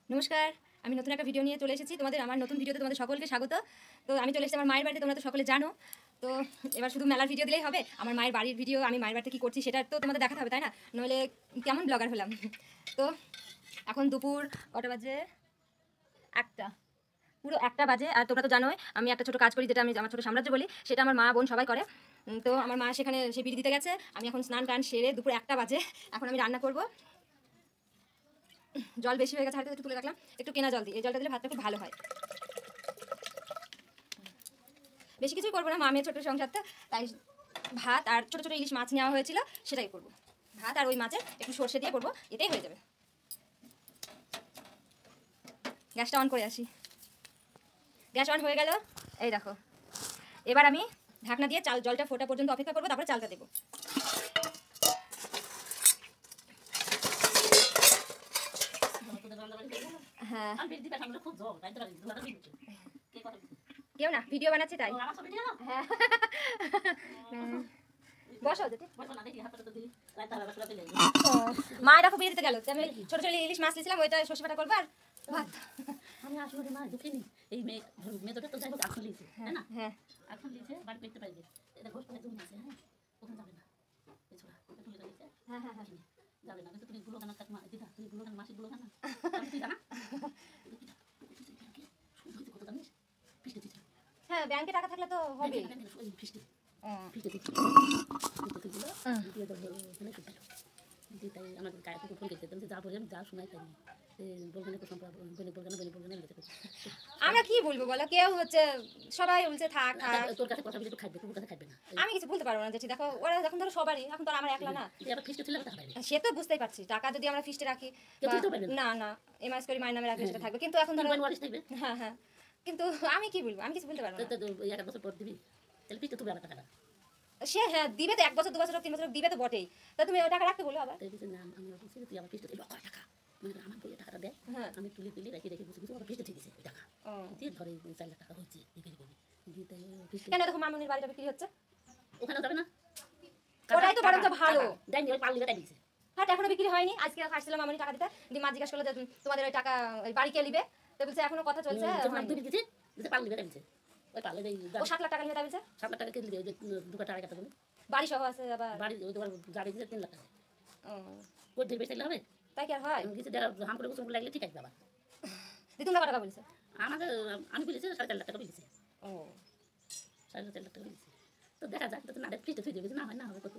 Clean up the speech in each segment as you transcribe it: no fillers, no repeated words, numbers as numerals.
নমস্কার, আমি নতুন একটা ভিডিও নিয়ে চলে এসেছি তোমাদের। আমার নতুন ভিডিওতে তোমাদের সকলকে স্বাগত। তো আমি চলে এসেছি আমার মায়ের বাড়িতে, তোমরা তো সকলে জানো। তো এবার শুধু মেলার ভিডিও দিলেই হবে? আমার মায়ের বাড়ির ভিডিও, আমি মায়ের বাড়িতে কী করছি সেটা তো তোমাদের দেখাতে হবে, তাই না? নইলে কেমন ব্লগার হলাম। তো এখন দুপুর কটা বাজে? একটা, পুরো 1টা বাজে। আর তোমরা তো জানোই আমি একটা ছোটো কাজ করি, যেটা আমি আমার ছোটো সাম্রাজ্য বলি, সেটা আমার মা বোন সবাই করে। তো আমার মা সেখানে সে বিড়ি দিতে গেছে। আমি এখন স্নান টান সেরে দুপুর 1টা বাজে, এখন আমি রান্না করব। জল বেশি হয়ে গেছে, হাতে একটু তুলে রাখলাম। একটু কেনা জল দিই, এই জলটা দিলে ভাতটা খুব ভালো হয়। বেশি কিছুই করবো না, মা মেয়ে ছোটো সংসারটা, তাই ভাত আর ছোটো ছোটো ইলিশ মাছ নেওয়া হয়েছিল, সেটাই করবো। ভাত আর ওই মাছের একটু সর্ষে দিয়ে করবো, এটাই হয়ে যাবে। গ্যাসটা অন করে আসি। গ্যাস অন হয়ে গেল, এই দেখো। এবার আমি ঢাকনা দিয়ে জলটা ফোটা পর্যন্ত অপেক্ষা করবো, তারপরে চালটা দেবো। হ্যাঁ, কেউ না, ভিডিও বানাচ্ছি তাই। হ্যাঁ, বসো। মা দেখো বিয়ে দিতে গেল, আমি ছোট ছোট ইলিশ মাছ নিয়েছিলাম, ওইটা সর্ষে বাটা করবো আর ভাত। আমি আসলে মা দেখিনি এই মেয়েটা তো যাই হোক এখন লিয়েছে, হ্যাঁ না? হ্যাঁ, এখন লিয়েছে বাড়ি পেতে পারবে। এটা ঘোষ করে তুমি আছে, হ্যাঁ ওখানে যাবে না। এই ছোড়া ওটা তুলে দিয়েছে, হ্যাঁ, হ্যাঁ, হ্যাঁ, যাবে না। কিন্তু তুমি গুলো গানা কাকমা দিদা, তুমি গুলো গান মাসি গুলো গানা তুই জানা কত জানিস? ফিস্টে দিচ্ছে। হ্যাঁ, ব্যাংকে টাকা থাকলে তো হবে। ফিস্টে ফিস্টে দিচ্ছে দিদিগুলো দিয়ে দেবো ওখানে খুব ভালো দিদি। তাই আমাদের গায়ে ফোন করতে তুমি যা বললাম যা শোনাই তাই বলবেন একটু সম্পর্ক বলবেন আমরা কি বলবো বলো, কেউ হচ্ছে সবাই বলছে থাক থাক। তোর কাছে কথা বলে একটু খাইবে, তোর কাছে খাইবে না। আমি কিছু বলতে পারবো না, যে দেখো ওরা এখন ধরো সবারই, এখন তো আর আমার একলা না। আবার ফিস্টে ছিল কথা পাইবে, সে তো বুঝতেই পারছি, টাকা যদি আমরা ফিস্টে রাখি না না এমআইএস করে মায়ের নামে রাখলে সেটা থাকবে, কিন্তু এখন ধরো থাকবে। হ্যাঁ হ্যাঁ, কিন্তু আমি কি বলবো, আমি কিছু বলতে পারবো না। এক বছর পর দিবি তাহলে ফিস্টে তুমি আবার টাকাটা সে হ্যাঁ দিবে তো, 1 বছর 2 বছর 3 বছর দিবে তো বটেই। তা তুমি ওই টাকা রাখতে বলো আবার। তাই দিচ্ছে না, আমি বলছি তুই আবার ফিস্টে দিবি টাকা, মানে আমার বইয়ে টাকাটা দেয়, হ্যাঁ, আমি তুলে তুলে রেখে রেখে বুঝে বুঝে আবার ফিস্টে ঠিক দিছে ওই টাকা দিয়ে ধরে 4 লাখ টাকা হচ্ছে বিক্রি করবি দিয়ে তাই ফিস্টে। কেন দেখো মামুনির বাড়িটা বিক্রি হচ্ছে, ওখানে যাবে না? ওটাই তো বরঞ্চ ভালো। দেয়নি ওই পাল্লিটা তাই দিছে। হ্যাঁ, এখনো বিক্রি হয়নি। আজকে আসছিলাম মামুনি টাকা দিতে, দিয়ে মা জিজ্ঞাসা করলো যে তোমাদের ওই টাকা ওই বাড়ি কে নিবে, তো বলছে এখনো কথা চলছে। তুই দিচ্ছে দিতে পাল্লিটা তাই দিছে ওই পাল্লে দেয় ও 7 লাখ টাকা নিবে, তাই বলছে। 7 লাখ টাকা কে দিলে ওই যে 2 টাকা 2.5 টাকা বলে বাড়ি সহ আছে আবার। বাড়ি ওই তোমার গাড়ি দিতে 3 লাখ টাকা ও, ওই দিয়ে বেশি হবে। তাই কি আর হয়? কিছু হাম করে গোসল লাগলে ঠিক আছে বাবা। দি তোমরা কত টাকা বলেছে? আমাকে আমি বলেছি 4.5 লাখ টাকা বলেছি। ও, 4.5 লাখ টাকা বলেছি। তো দেখা যাক, তো না ফিস্টে থুই দেবে, না হয় না হবে কত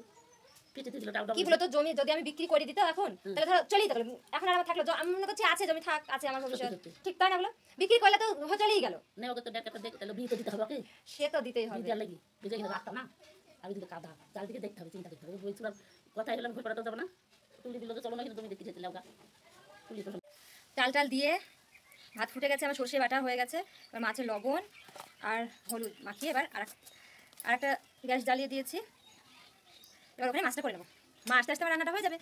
ফিস্টে থুই দিল টাকা কি বলো তো, জমি যদি আমি বিক্রি করে দিতাম এখন, তাহলে ধরো চলেই যেত। এখন আর আমার থাকলো, আমি মনে করছি আছে জমি, থাক আছে আমার ভবিষ্যৎ, ঠিক তাই না? বলো বিক্রি করলে তো চলেই গেল। না ওকে তো টাকা দেখ তাহলে বিয়ে তো দিতে হবে ওকে, সে তো দিতেই হবে। বিয়ে লাগি বুঝে গেলে রাস্তা না আমি দিতে কাদা চারদিকে দেখতে হবে, চিন্তা করতে হবে। বলছিলাম কথাই হলাম ঘর পড়াতে যাবো না, তুলি দিল তো চলো না, কিন্তু তুমি দেখতে যেতে লাগা তুলি তো চাল টাল দিয়ে ভাত ফুটে গেছে, আমার সর্ষে বাটা হয়ে গেছে। এবার মাছের লবণ আর হলুদ মাখিয়ে এবার আর একটা গ্যাস জ্বালিয়ে দিয়েছি। এবার ওখানে মাছটা করে নেবো, মা আস্তে আস্তে আমার রান্নাটা হয়ে যাবে।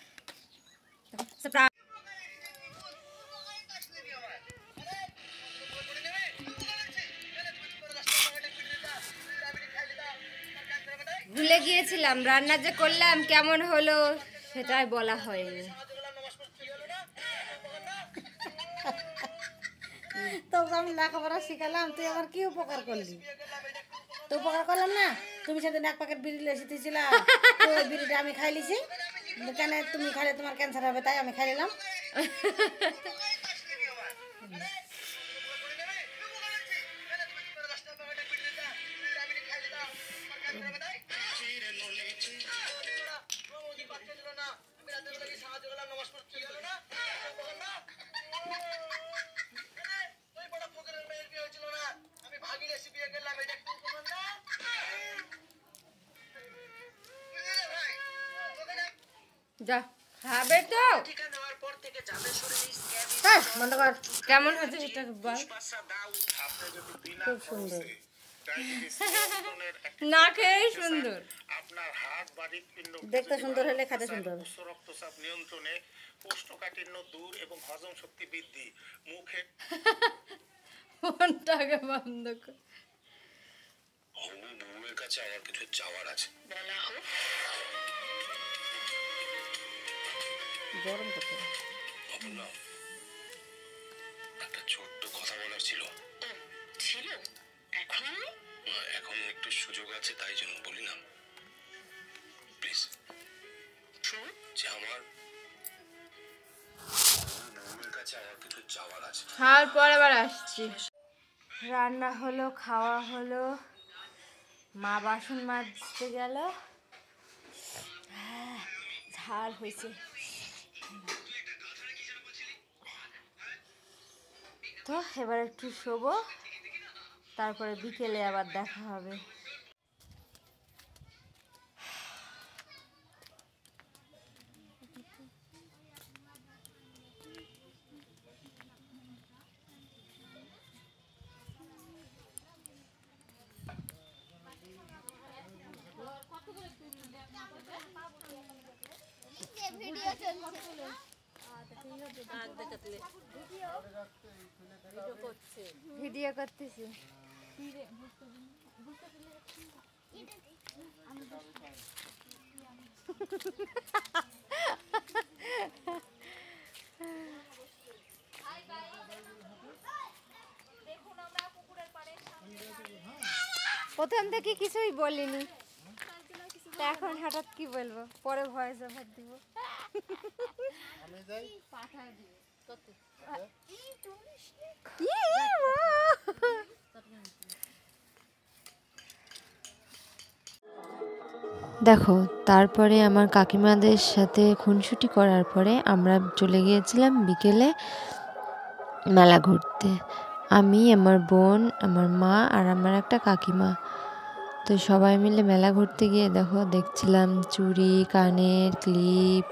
ভুলে গিয়েছিলাম রান্না যে করলাম কেমন হলো সেটাই বলা হয়নি। তোকে আমি লেখাপড়া শিখালাম, তুই আমার কি উপকার করলি? তো উপকার করলাম না? তুমি সেদিন 1 প্যাকেট বিড়ি এসেছিল, ওই বিড়িটা আমি খাই লিছি। কেন তুমি খাইলে তোমার ক্যান্সার হবে, তাই আমি খাই নিলাম। যা খাবে তো বন্ধ কর। কেমন হচ্ছে সেটা বল। খুব সুন্দর। না খেয়ে সুন্দর, দেখতে সুন্দর হলে খেতে সুন্দর। রক্তচাপ নিয়ন্ত্রণে, কোষ্ঠকাঠিন্য দূর এবং হজম শক্তি বৃদ্ধি, মুখে ফোনটাকে বন্ধ কর। বউয়ের কাছে আমার কিছু চাওয়ার আছে। গরম করতে অপর্ণা, কথা বলার ছিল। ছিল এখন এখন একটু সুযোগ আছে তাই জন্য বলি না, প্লিজ। যে আমার ওর কাছে আমার কিছু চাওয়ার আছে। খাওয়ার পর আবার আসছি। রান্না হলো, খাওয়া হলো, মা বাসন মাজতে গেল, ঝাল হয়েছে। তো এবার একটু শোবো, তারপরে বিকেলে আবার দেখা হবে। ভিডিও করতেছি। প্রথম থেকে কিছুই বলিনি, তা এখন হঠাৎ কি বলবো, পরে ভয়েস ওভার দিব। দেখো, তারপরে আমার কাকিমাদের সাথে খুনসুটি করার পরে আমরা চলে গিয়েছিলাম বিকেলে মেলা ঘুরতে। আমি, আমার বোন, আমার মা আর আমার একটা কাকিমা। তো সবাই মিলে মেলা ঘুরতে গিয়ে দেখছিলাম চুড়ি, কানের ক্লিপ,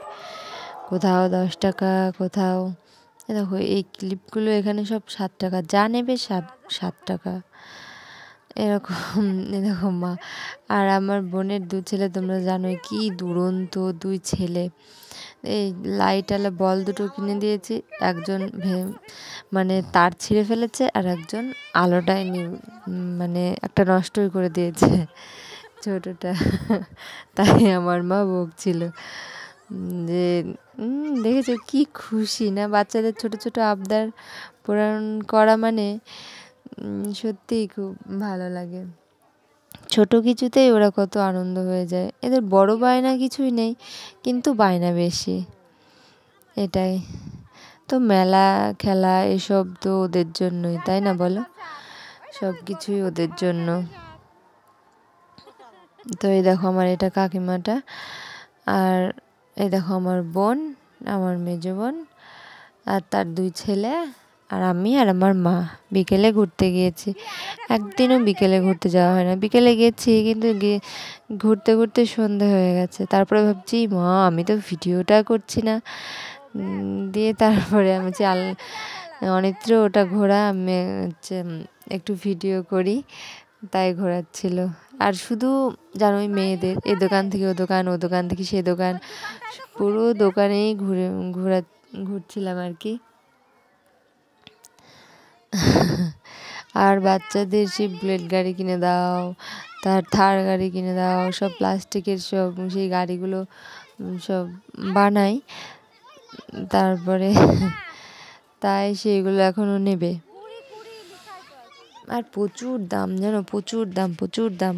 কোথাও 10 টাকা, কোথাও দেখো এই ক্লিপগুলো এখানে সব 7 টাকা, যা নেবে 7 টাকা এরকম। এরকম মা আর আমার বোনের 2 ছেলে, তোমরা জানোই কি দুরন্ত 2 ছেলে। এই লাইটওয়ালা বল দুটো কিনে দিয়েছি, একজন মানে তার ছিঁড়ে ফেলেছে আর একজন আলোটাই মানে একটা নষ্টই করে দিয়েছে ছোটটা। তাই আমার মা বকছিল যে দেখেছো কি খুশি না, বাচ্চাদের ছোট ছোট আবদার পূরণ করা মানে সত্যিই খুব ভালো লাগে। ছোট কিছুতেই ওরা কত আনন্দ হয়ে যায়। এদের বড় বায়না কিছুই নেই, কিন্তু বায়না বেশি, এটাই তো। মেলা খেলা এসব তো ওদের জন্যই, তাই না বলো? সব কিছুই ওদের জন্য। তো এই দেখো আমার এটা কাকিমাটা, আর এই দেখো আমার বোন, আমার মেজো বোন আর তার 2 ছেলে, আর আমি আর আমার মা বিকেলে ঘুরতে গিয়েছি। একদিনও বিকেলে ঘুরতে যাওয়া হয় না, বিকেলে গেছি কিন্তু ঘুরতে ঘুরতে সন্ধে হয়ে গেছে। তারপরে ভাবছি মা আমি তো ভিডিওটা করছি না, দিয়ে তারপরে আমি অনিত্র ওটা ঘোরা, আমি হচ্ছে একটু ভিডিও করি, তাই ঘোরাচ্ছিল। আর শুধু জানোই মেয়েদের এ দোকান থেকে ও দোকান, ও দোকান থেকে সে দোকান, পুরো দোকানেই ঘুরছিলাম আর কি। আর বাচ্চাদের সেই বুলেট গাড়ি কিনে দাও, তার থার গাড়ি কিনে দাও, সব প্লাস্টিকের সব সেই গাড়িগুলো সব বানাই, তারপরে তাই সেইগুলো এখনও নেবে। আর প্রচুর দাম জানো, প্রচুর দাম, প্রচুর দাম।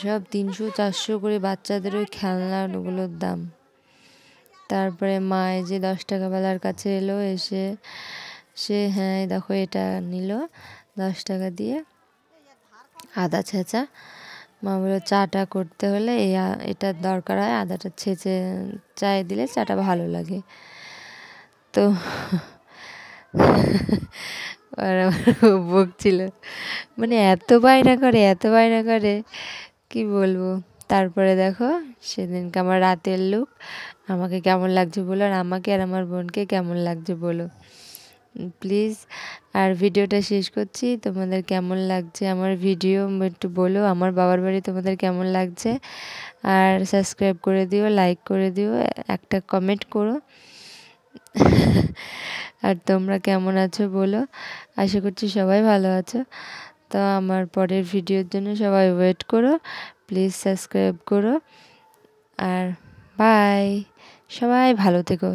সব 300-400 করে বাচ্চাদের ওই খেলনাগুলোর দাম। তারপরে মায়ে যে 10 টাকাওয়ালার কাছে এলো, এসে হ্যাঁ দেখো এটা নিল 10 টাকা দিয়ে আদা ছেঁচা। মা বললো চাটা করতে হলে এটার দরকার হয়, আদাটা ছেঁচে চায়ে দিলে চাটা ভালো লাগে। তো আর আমার বকছিল, মানে এত বায়না করে কি বলবো। তারপরে দেখো সেদিনকে আমার রাতের লুক, আমাকে কেমন লাগছে বলো, আর আমাকে আর আমার বোনকে কেমন লাগছে বলো প্লিজ। আর ভিডিওটা শেষ করছি, তোমাদের কেমন লাগছে আমার ভিডিও একটু বলো, আমার বাবার বাড়ি তোমাদের কেমন লাগছে। আর সাবস্ক্রাইব করে দিও, লাইক করে দিও, একটা কমেন্ট করো। আর তোমরা কেমন আছো বলো, আশা করছি সবাই ভালো আছো। তো আমার পরের ভিডিওর জন্য সবাই ওয়েট করো, প্লিজ সাবস্ক্রাইব করো। আর বাই, সবাই ভালো থেকো।